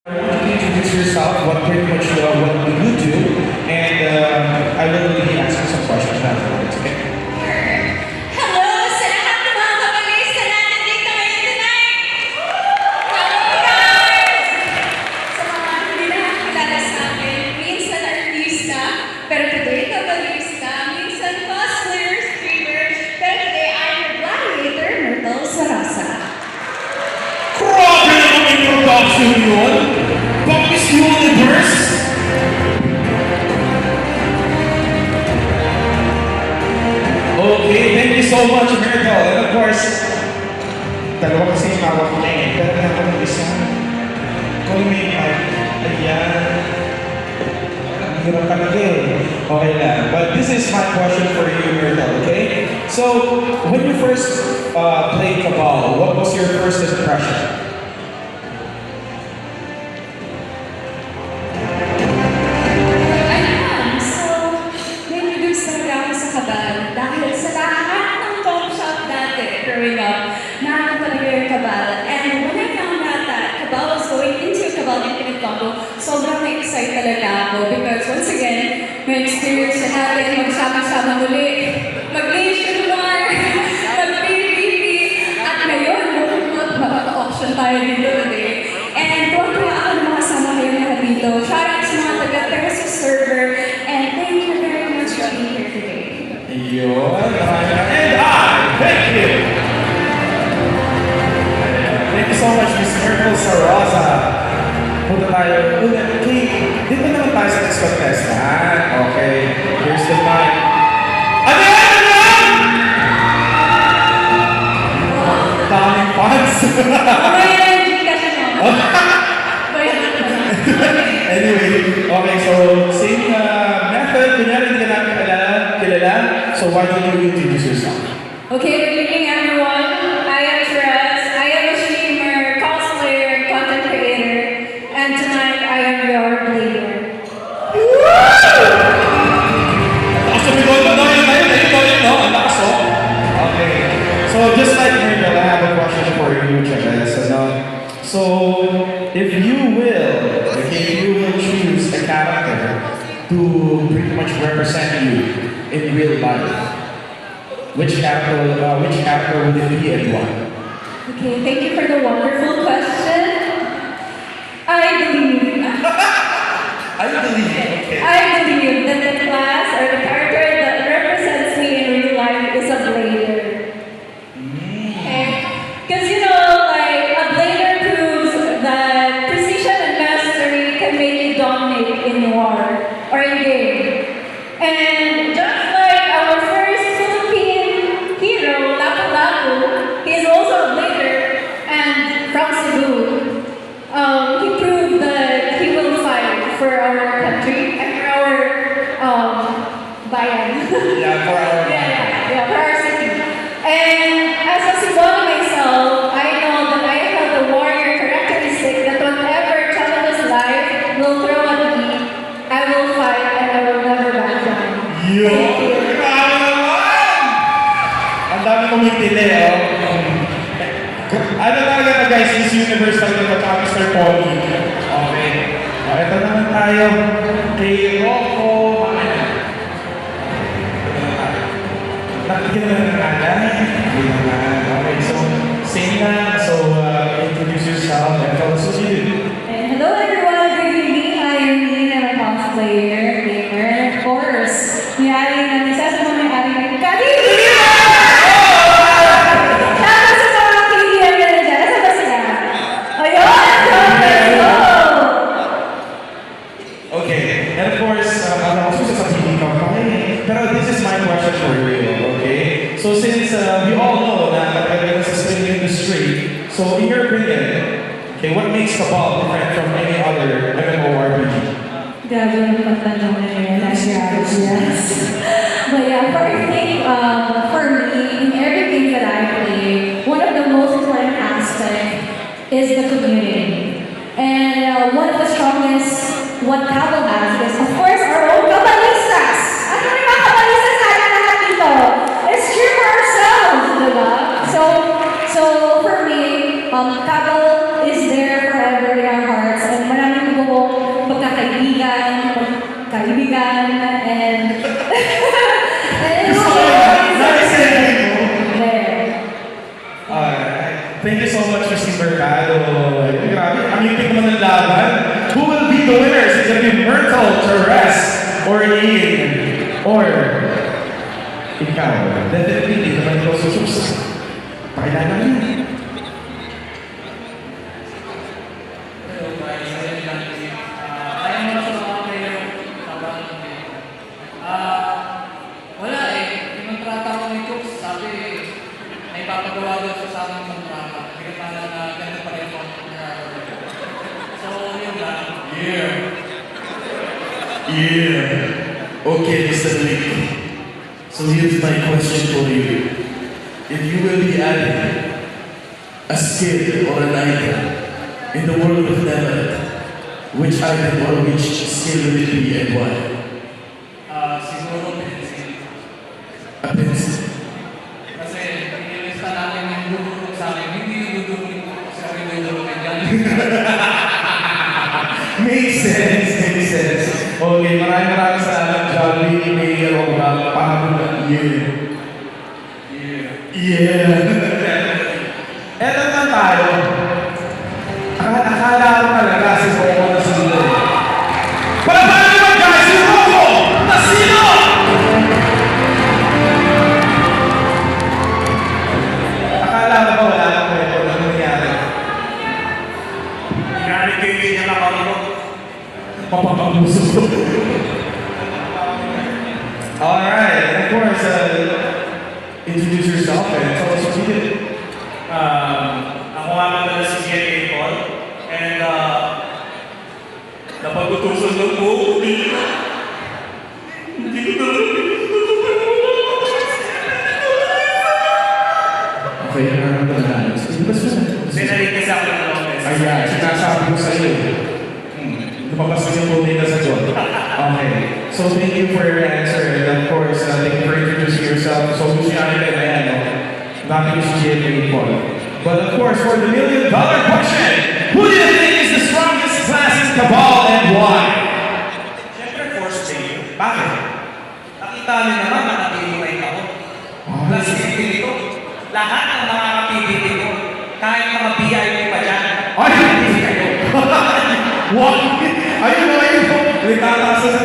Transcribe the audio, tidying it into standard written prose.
I want you to introduce yourself, what pretty much what do you do, and I will be asking some questions afterwards, okay? Hello sa lahat ng mga kabalista na nandito ngayon tonight! Hello guys! Sa mga hindi nakakilala sa akin, minsan artista, pero today kabalista, minsan cosplayer, streamer, pero today I'm your gladiator, Myrtle Sarasa. Grabe naman yung introduction yun! Pag Miss Universe! Okay, thank you so much, Myrtle. And of course, dalawa kasi yung hawak niya eh. Pero meron ng isa. Call me Mike. Ayan. Ang hirap talaga eh. Okay lang. But this is my question for you, Myrtle, okay? So, when you first played Cabal, what was your first impression? Ayan, so, na-introduce talaga ako sa Kabal dahil sa lahat ng talk shop dati growing up, naano talaga yung Kabal. And when I found out that Kabal was going into Kabal Infinite Combo, sobrang na-excite talaga ako because once again, may experience na natin magsama-sama muli, mag-Asian War, mag-PVP, at ngayon, mag-auction tayo dito today. And tuwa-tuwa ako na makasama kayo lahat dito. Shoutout sa mga taga-Terrace server, and thank you very much for being here today. Yun. And thank you. Thank you so much, Miss Myrtle Sarosa. Punta tayo. Okay, dito naman tayo sa next contestant. Okay, here's the mic. Ano yan? Ano yan? Daming fans. Bayan, hindi kasi mo. Bayan. Anyway, okay, so same method. Kunyari hindi ka namin kilala. So why don't you introduce yourself? Okay, good evening everyone. I am Therese. I am a streamer, cosplayer, and content creator. And tonight I am your player. Lakas ng bigod mo, no? Ang lakas, oh. Okay. So, just like Myrtle, I have a question for you, Chavez. So, if you will choose a character to pretty much represent you in real life, which character would it be and why? Okay, thank you for the wonderful question. I believe Okay. I believe that the class or the character that represents me in real life is a blader. Because you know, like a blader proves that precision and mastery can make you dominate in war or in game. And just like our first Philippine hero, Lapu-Lapu, he is also a blader and from Cebu. He proved that he will fight for our country and for our bayan. Yeah, for our Yeah, for our city. And as a Cebuano myself, I know that I have the warrior characteristic that whatever challenges life will throw at me, I will fight and I will never back down. Yo! Thank you. Grabe naman! Ang dami kong hitili, oh. Ano talaga na guys, Miss Universe talaga sa Mr. Polly. Okay. Ito naman tayo kay Rocco Makana. Nakikita na ng nanay. Hindi naman. Okay, so same na. So introduce yourself and tell us what you do. And hello everyone, good evening. I am Lynn, I'm a cosplayer, gamer, of course. May-ari ng isa sa mga may-ari ng Kadiri! Tama sa mga KDM na na dyan. Saan ba sila? Ayun! Let's go! Okay, and of course, I'm also sa TV company. Pero this is my question for you, okay? So since we all know na talaga sa stream industry, so in your opinion, okay, what makes Cabal different from any other MMORPG? Grabe yung pagtanong na yun. That's yes. But yeah, for me, in everything that I play, one of the most important aspects is the community. And one of the strongest what Cabal has is, of course, our own Cabalistas. Ano yung mga Cabalistas natin lahat dito? Let's cheer for ourselves, diba? So for me, Cabal is there forever in our hearts. And my so much, Mr. Mercado. Grabe, ang ipin naman ng laban. Who will be the winners? Is it be Myrtle, Therese, or Ian? Or ikaw? Definitely, hindi naman ikaw susus. Pakilala mo. Hello guys, ayun lang. Ayaw mo na sa mga player trabaho namin. Wala eh. Yung kontrata ko ni Cooks, sabi may papagawa doon sa aming kontrata. Hindi ka pala na ganda pa rin yung kontrata. So, yun lang. Yeah. Okay, Mr. Blake. So here's my question for you. If you will be adding a skill or an item in the world of Neverland, which item or which skill will it be and why? Siguro pencil. A pencil. Kasi inilista namin yung dudulog sa akin. Hindi yung dudulog ko kasi ako yung dudulog dyan. Makes sense, makes sense. Okay, maraming salamat, Jolly, Mayor, o pahabol ng Yeah. Eto naman tayo. Akala ko talaga si Coco na sino. Palabanan naman guys, si Coco na sino! Akala ko ba wala na kwento na nangyari? Galit kayo niya nakarunod. Papapabuso ko. Alright, and of course, introduce yourself and tell us what you did. Ako nga pala si GNA Paul. And napag-utusan ng buo. Hindi ko Okay, nararamdaman namin. Sinalik kasi ako ng office. Ayan, sinasabi ko sa iyo. Lumabas ko yung tunay na sagot. Okay. So thank you for your answer. And of course, thank you for introducing yourself. So gusto niya rin ayan, no? Bakit yung si GNA Paul? But of course, for the $1 million question, who do you think is the strongest class in Cabal and why? Siyempre, force failure. Bakit? Nakita niyo naman, nakapili ako. Plus, hindi ko. Lahat ng makakapili ko, kahit mga VIP pa dyan, Ay! hindi kayo. What? Ayun na, ayun. Nagtataas na